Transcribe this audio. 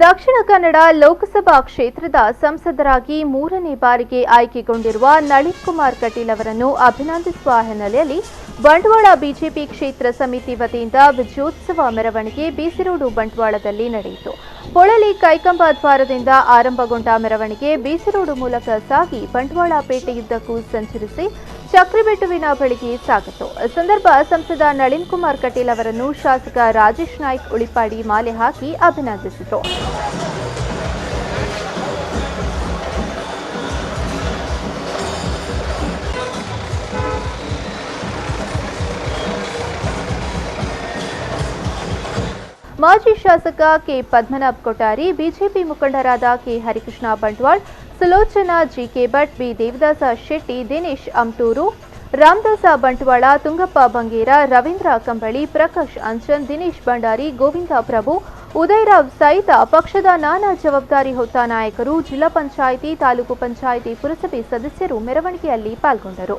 ದಕ್ಷಿಣ ಕನ್ನಡ ಲೋಕಸಭಾ ಕ್ಷೇತ್ರದ ಸಂಸದರಾಗಿ 3ನೇ ಬಾರಿಗೆ ಆಯ್ಕೆಗೊಂಡಿರುವ ನಳಿನ್ ಕುಮಾರ್ ಕಟೀಲ್ ಅವರನ್ನು ಅಭಿನಂದಿಸುವ ಹಿನ್ನೆಲೆಯಲ್ಲಿ ಬಂಟ್ವಾಳ ಬಿಜೆಪಿ ಕ್ಷೇತ್ರ ಸಮಿತಿ ವತಿಯಿಂದ ವಿಜಯೋತ್ಸವ ಮೆರವಣಿಗೆ ಬೀಸಿರೋಡು ಬಂಟ್ವಾಳದಲ್ಲಿ ನಡೆಯಿತು. ಹೊಳಲಿ ಕೈಕಂಬ ದ್ವಾರದಿಂದ ಆರಂಭಗೊಂಡ ಮೆರವಣಿಗೆ ಬೀಸಿರೋಡು ಮೂಲಕ ಸಾಗಿ ಬಂಟ್ವಾಳ ಪೇಟೆಯುದ್ದಕ್ಕೂ ಸಂಚರಿಸಿ ಚಕ್ರಬೆಟ್ಟುವಿನ ಬಳಿಗೆ ಸಾಗಿತು. ಈ ಸಂದರ್ಭ ಸಂಸದ ನಳಿನ್ ಕುಮಾರ್ ಕಟೀಲ್ ಅವರನ್ನು ಶಾಸಕ ರಾಜೇಶ್ ನಾಯ್ಕ್ ಉಳಿಪಾಡಿ ಮಾಲೆ ಹಾಕಿ ಅಭಿನಂದಿಸಿದರು. ಮಾಜಿ ಶಾಸಕ ಕೆ ಪದ್ಮನಾಭ್ ಕೊಠಾರಿ, ಬಿಜೆಪಿ ಮುಖಂಡರಾದ K Harikrishna Bantwal, Sulochana GK Bhat, B Devadasa Shetty, Dinesh Amtur, Ramadasa Bantwal, Tungappa Bangera, Ravindra Kambali, Prakash Anchan, Dinesh Bhandari, Govinda ಪ್ರಭು, ಉದಯರಾವ್ ಸಹಿತ ಪಕ್ಷದ ನಾನಾ ಜವಾಬ್ದಾರಿ ಹೊತ್ತ ನಾಯಕರು, ಜಿಲ್ಲಾ ಪಂಚಾಯಿತಿ, ತಾಲೂಕು ಪಂಚಾಯಿತಿ, ಪುರಸಭೆ ಸದಸ್ಯರು ಮೆರವಣಿಗೆಯಲ್ಲಿ ಪಾಲ್ಗೊಂಡರು.